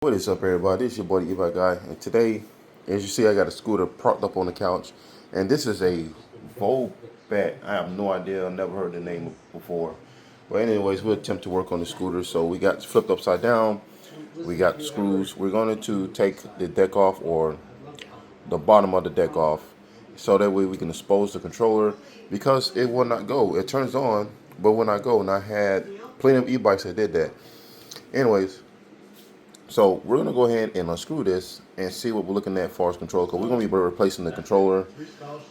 What is up, everybody? This is your boy, the e-bike guy, and today, as you see, I got a scooter propped up on the couch, and this is a vobet. I have no idea. I've never heard the name before, but anyways, we'll attempt to work on the scooter. So we got flipped upside down. We got screws. We're going to take the deck off, or the bottom of the deck off, so that way we can expose the controller, because it will not go. It turns on, but will not go. And I had plenty of e-bikes that did that. Anyways. So we're gonna go ahead and unscrew this and see what we're looking at as far as control, because we're gonna be replacing the controller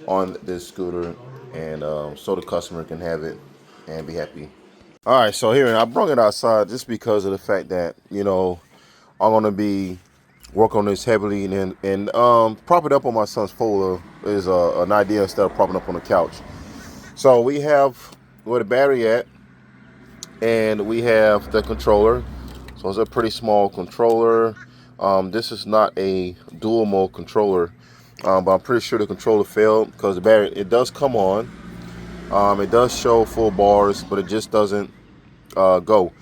on this scooter, and so the customer can have it and be happy. All right, so here, and I brought it outside just because of the fact that I'm gonna be working on this heavily, and prop it up on my son's folder is an idea instead of propping up on the couch. So we have where the battery at, and we have the controller. So it's a pretty small controller. This is not a dual mode controller, but I'm pretty sure the controller failed because the battery, it does come on. It does show full bars, but it just doesn't go.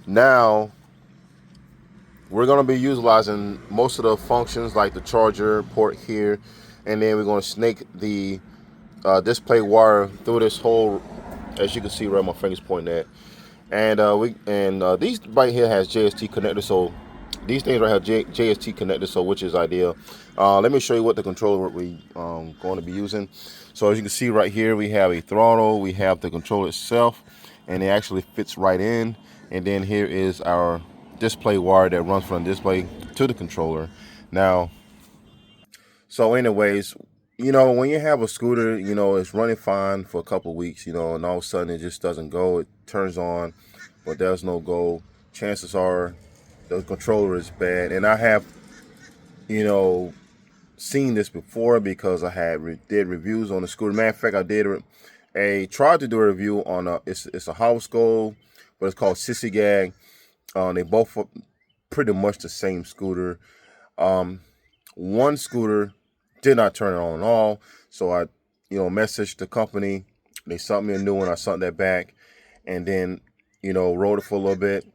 Now, we're going to be utilizing most of the functions like the charger port here, and then we're going to snake the display wire through this hole, as you can see where my finger's pointing at. And these right here has JST connectors, so these things right have JST connectors, so which is ideal. Let me show you what the controller we going to be using. So as you can see right here, we have a throttle, we have the controller itself, and it actually fits right in. And then here is our display wire that runs from the display to the controller. Now, so anyways, when you have a scooter, it's running fine for a couple of weeks, and all of a sudden it just doesn't go. It turns on, but there's no go. Chances are the controller is bad. And I have, seen this before because I had did reviews on the scooter. Matter of fact, I tried to do a review on it's a house goal, but it's called Sissy Gag. They both are pretty much the same scooter. One scooter did not turn it on at all, so I messaged the company. They sent me a new one. I sent that back, and then rode it for a little bit,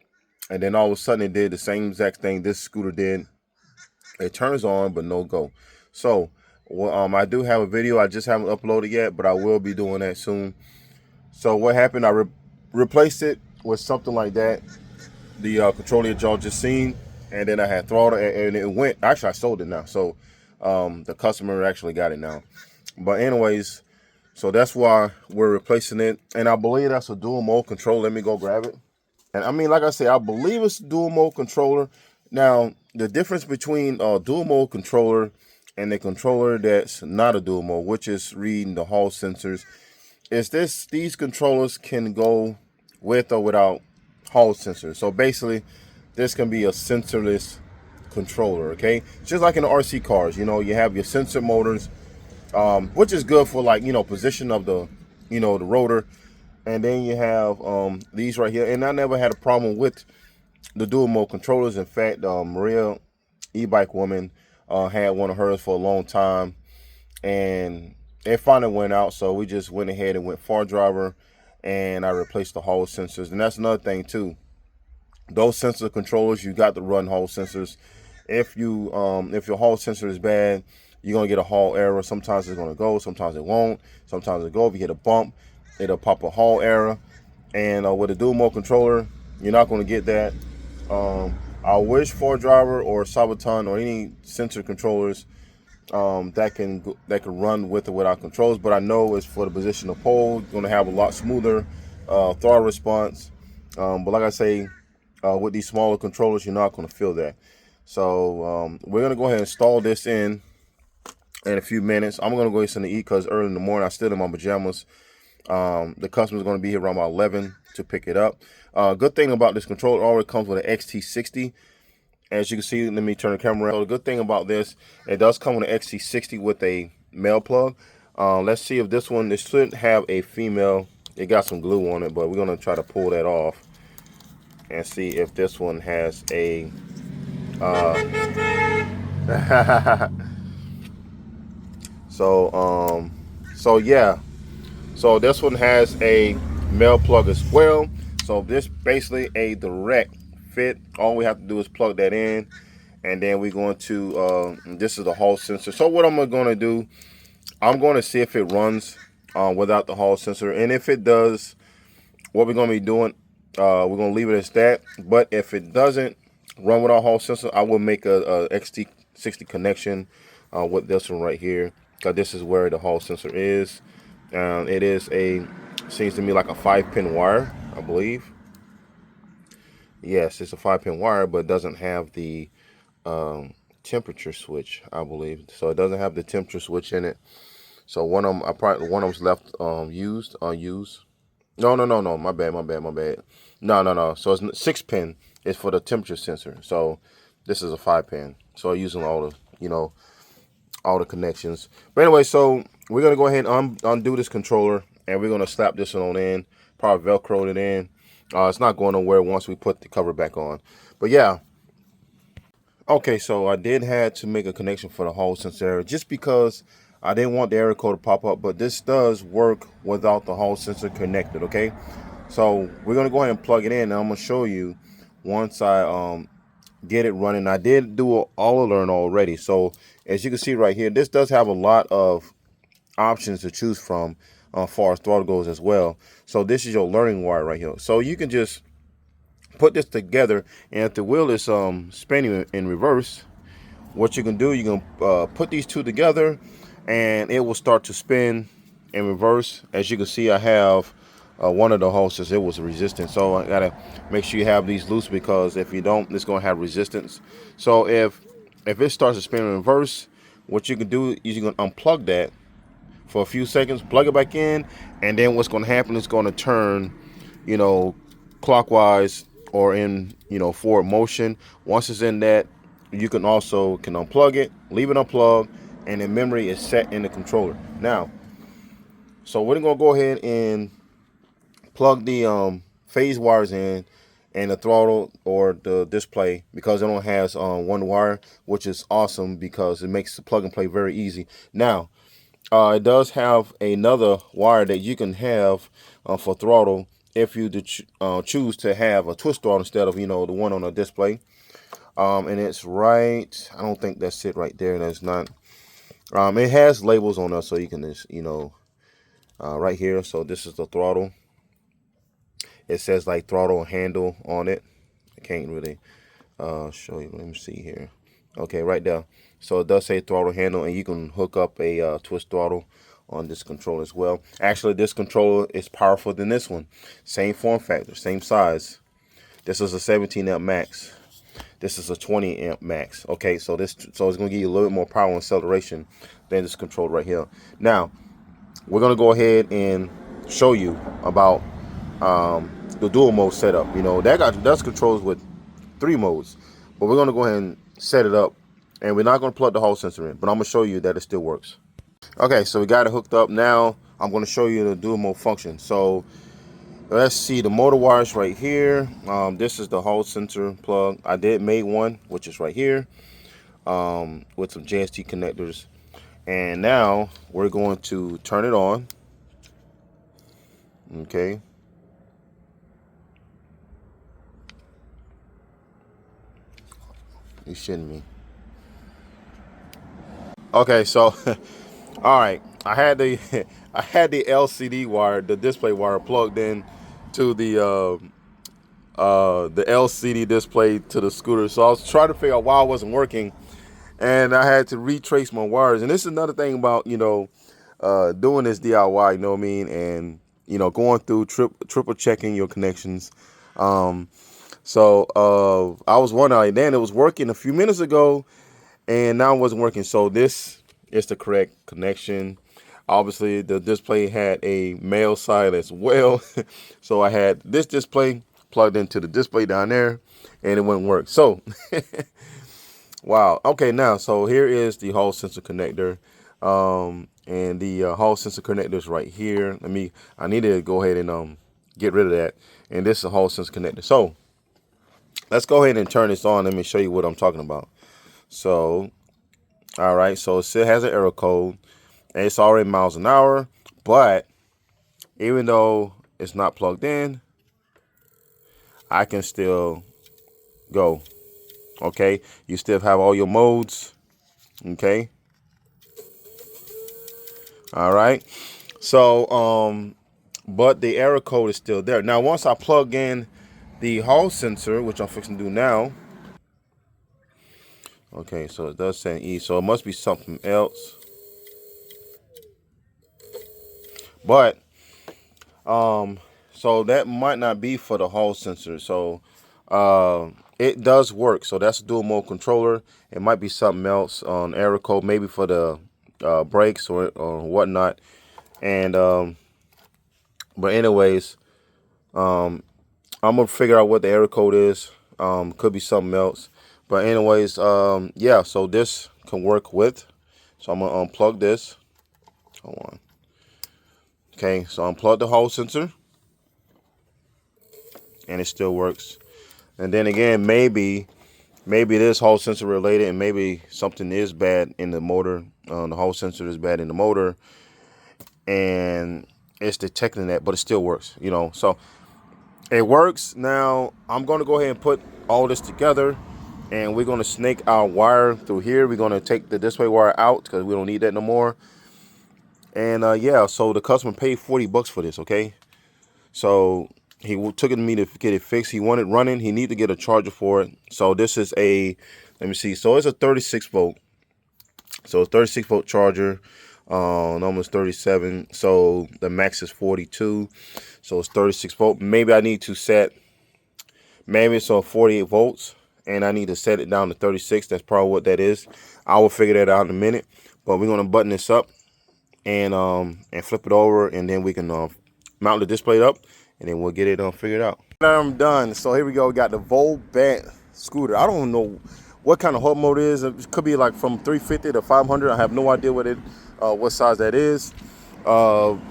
and then all of a sudden it did the same exact thing this scooter did. It turns on but no go. So I do have a video. I just haven't uploaded yet, but I will be doing that soon. So what happened, I replaced it with something like that, the controller that y'all just seen, and then I had throttle, and it went. Actually, I sold it now, so the customer actually got it now. But anyways, so that's why we're replacing it, and I believe that's a dual mode controller. Let me go grab it. And I mean, like I said, I believe it's a dual mode controller. Now, the difference between a dual mode controller and a controller that's not a dual mode, which is reading the hall sensors, is these controllers can go with or without hall sensors. So basically, this can be a sensorless controller, okay? Just like in the RC cars, you have your sensor motors, which is good for position of the the rotor, and then you have these right here. And I never had a problem with the dual mode controllers. In fact, Maria, e-bike woman, had one of hers for a long time, and it finally went out, so we just went ahead and went far driver, and I replaced the hall sensors. And that's another thing too, those sensor controllers, you got to run hall sensors. If your hall sensor is bad, you're gonna get a hall error. Sometimes it's gonna go, sometimes it won't. Sometimes it go. If you hit a bump, it'll pop a hall error. And with a dual mode controller, you're not gonna get that. I wish Ford Driver or Sabaton or any sensor controllers that can run with or without controls, but I know it's for the position of pole. You're gonna have a lot smoother throttle response. But like I say, with these smaller controllers, you're not gonna feel that. So we're gonna go ahead and install this in a few minutes. I'm gonna go get something to eat because early in the morning, I'm still in my pajamas. The customer's gonna be here around about 11 to pick it up. Good thing about this controller, it already comes with an XT60. As you can see, let me turn the camera around. So the good thing about this, it does come with an XT60 with a male plug. Let's see if this one, this should have a female. It got some glue on it, but we're gonna try to pull that off and see if this one has a so yeah, so this one has a male plug as well. So this basically a direct fit. All we have to do is plug that in, and then we're going to this is the Hall sensor. So what I'm going to do, I'm going to see if it runs without the Hall sensor, and if it does, what we're going to be doing, we're going to leave it as that. But if it doesn't run without Hall sensor, I will make a XT60 connection with this one right here, because this is where the Hall sensor is. It is seems to me like a 5-pin wire, I believe. Yes, it's a 5-pin wire, but it doesn't have the temperature switch, I believe. So it doesn't have the temperature switch in it. So one of them's left unused. No, my bad. No. So it's 6-pin is for the temperature sensor. So this is a 5-pin. So using all the all the connections. But anyway, so we're gonna go ahead and undo this controller, and we're gonna slap this one on in. Probably Velcro it in. It's not going nowhere once we put the cover back on. But yeah. Okay, so I did have to make a connection for the Hall sensor just because I didn't want the error code to pop up, but this does work without the Hall sensor connected, okay? So we're gonna go ahead and plug it in, and I'm gonna show you once I get it running. I did do an auto learn already, so as you can see right here, this does have a lot of options to choose from as far as throttle goes as well. So this is your learning wire right here. So you can just put this together, and if the wheel is spinning in reverse, what you can do, you can put these two together, and it will start to spin in reverse. As you can see, I have one of the hoses, it was resistant, so I gotta make sure you have these loose, because if you don't, it's gonna have resistance. So if it starts to spin in reverse, what you can do is you can unplug that for a few seconds, plug it back in, and then what's gonna happen is gonna turn, clockwise or in forward motion. Once it's in that, you can also unplug it, leave it unplugged, and the memory is set in the controller. Now, so we're gonna go ahead and plug the phase wires in, and the throttle or the display, because it only has one wire, which is awesome because it makes the plug and play very easy. Now, it does have another wire that you can have for throttle if you choose to have a twist throttle instead of the one on the display. And it's right, I don't think that's it right there. That's not. It has labels on us, so you can just right here. So this is the throttle. It says like throttle handle on it. I can't really show you. Let me see here. Okay, right there. So it does say throttle handle, and you can hook up a twist throttle on this controller as well. Actually, this controller is powerful than this one. Same form factor, same size. This is a 17 amp max. This is a 20 amp max. Okay, so it's going to give you a little bit more power and acceleration than this controller right here. Now, we're going to go ahead and show you about the dual mode setup. That's controls with 3 modes, but we're going to go ahead and set it up, and we're not going to plug the Hall sensor in, but I'm going to show you that it still works. Okay, so we got it hooked up. Now I'm going to show you the dual mode function. So let's see the motor wires right here. This is the Hall sensor plug. I did make one, which is right here, with some JST connectors. And now we're going to turn it on. Okay. You shouldn't be. Okay, so all right, I had the LCD wire, the display wire, plugged in to the LCD display to the scooter. So I was trying to figure out why it wasn't working, and I had to retrace my wires. And this is another thing about doing this DIY. You know what I mean? And going through triple checking your connections. So I was wondering, like, then it was working a few minutes ago, and now it wasn't working. So this is the correct connection. Obviously, the display had a male side as well. So I had this display plugged into the display down there, and it wouldn't work. So, wow. Okay, now, so here is the Hall sensor connector. And the Hall sensor connector is right here. I need to go ahead and get rid of that. And this is a Hall sensor connector. So, let's go ahead and turn this on. Let me show you what I'm talking about. So, all right, so it still has an error code, and it's already miles an hour, but even though it's not plugged in, I can still go. Okay, you still have all your modes. Okay, all right. So but the error code is still there. Now once I plug in the hall sensor, which I'm fixing to do now. Okay, so it does say E, so it must be something else. But so that might not be for the hall sensor. So it does work. So that's a dual mode controller. It might be something else on error code, maybe for the brakes or whatnot. And but anyways, I'm gonna figure out what the error code is. Could be something else. But anyways, yeah. So this can work with. So I'm gonna unplug this. Hold on. Okay, so unplug the hall sensor, and it still works. And then again, maybe it is hall sensor related, and maybe something is bad in the motor. The hall sensor is bad in the motor, and it's detecting that, but it still works. You know, so it works. Now I'm going to go ahead and put all this together, and we're going to snake our wire through here. We're going to take the display wire out because we don't need that no more. And yeah, so the customer paid $40 for this. Okay, so he took it to me to get it fixed. He wanted running. He needed to get a charger for it. So this is a, let me see. So it's a 36 volt. So it's 36 volt charger. Almost 37. So the max is 42. So it's 36 volt. Maybe I need to set, maybe it's on 48 volts, and I need to set it down to 36. That's probably what that is. I will figure that out in a minute. But we're gonna button this up and flip it over, and then we can mount the display up, and then we'll get it figured out. I'm done. So here we go. We got the vobet scooter. I don't know what kind of hub mode it is. It could be like from 350 to 500. I have no idea what size that is.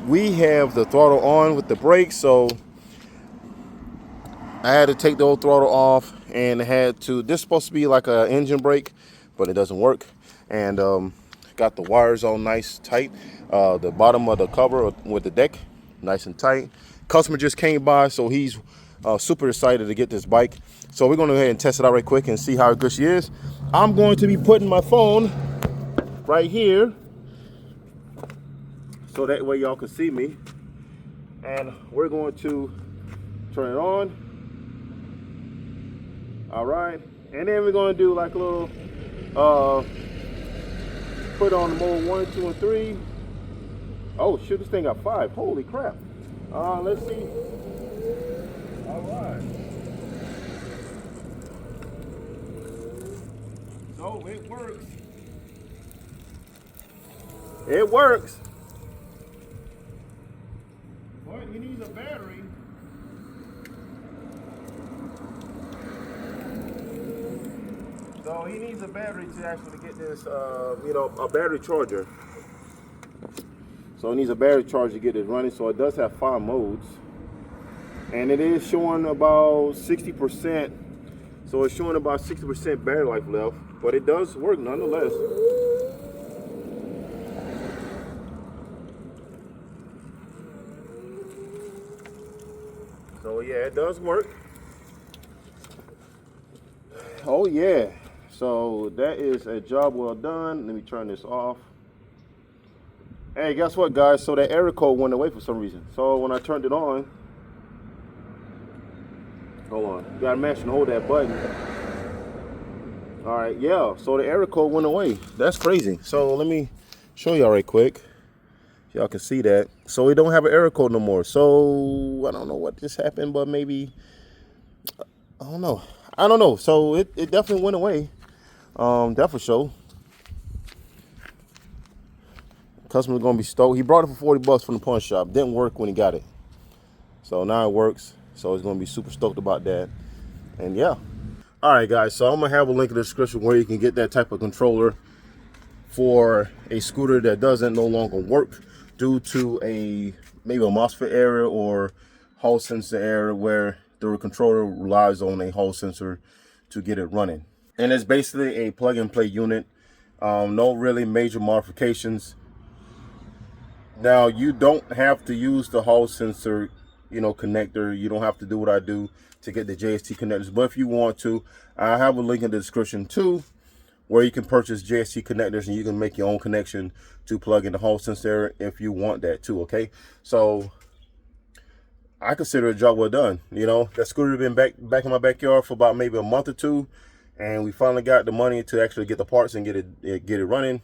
We have the throttle on with the brakes, so I had to take the old throttle off, and had to. This is supposed to be like an engine brake, but it doesn't work. And got the wires on nice tight. The bottom of the cover with the deck, nice and tight. Customer just came by, so he's super excited to get this bike. So we're going to go ahead and test it out right quick and see how good she is. I'm going to be putting my phone right here, so that way y'all can see me. And we're going to turn it on. All right, and then we're going to do like a little put on the mode 1, 2, and 3. Oh shoot, this thing got 5. Holy crap. Let's see. All right. So it works. It works. But you need a battery. So he needs a battery to actually get this, a battery charger. So it needs a battery charger to get it running. So it does have 5 modes. And it is showing about 60%. So it's showing about 60% battery life left. But it does work nonetheless. So yeah, it does work. Oh yeah. So that is a job well done. Let me turn this off. Hey, guess what, guys? So that error code went away for some reason. So when I turned it on, hold on, you gotta match and hold that button. All right, yeah. So the error code went away. That's crazy. So let me show y'all right quick. Y'all can see that. So we don't have an error code no more. So I don't know what just happened, but maybe I don't know. So it definitely went away. That for sure. Customer's gonna be stoked. He brought it for $40 from the pawn shop. Didn't work when he got it. So now it works. So he's gonna be super stoked about that. And yeah. All right, guys. So I'm gonna have a link in the description where you can get that type of controller for a scooter that doesn't no longer work due to maybe a MOSFET error or Hall sensor error, where the controller relies on a Hall sensor to get it running. And it's basically a plug and play unit. No really major modifications. Now you don't have to use the Hall sensor, connector. You don't have to do what I do to get the JST connectors. But if you want to, I have a link in the description too, where you can purchase JST connectors and you can make your own connection to plug in the hall sensor if you want that too. Okay, so I consider a job well done. That scooter had been back in my backyard for about maybe a month or two, and we finally got the money to actually get the parts and get it running.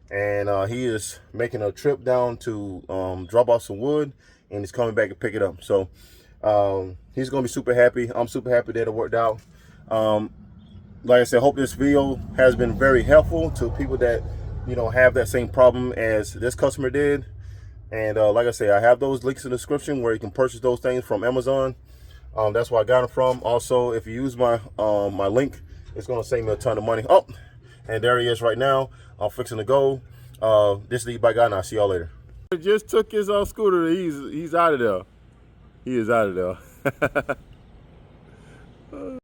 And he is making a trip down to drop off some wood, and he's coming back to pick it up. So he's gonna be super happy. I'm super happy that it worked out. Like I said, hope this video has been very helpful to people that have that same problem as this customer did. And like I say, I have those links in the description where you can purchase those things from Amazon. That's where I got them from. Also, if you use my my link, it's gonna save me a ton of money. Oh, and there he is right now. I'm fixing to go. This is the e-bike guy, and I'll see y'all later. Just took his scooter. He's out of there. He is out of there.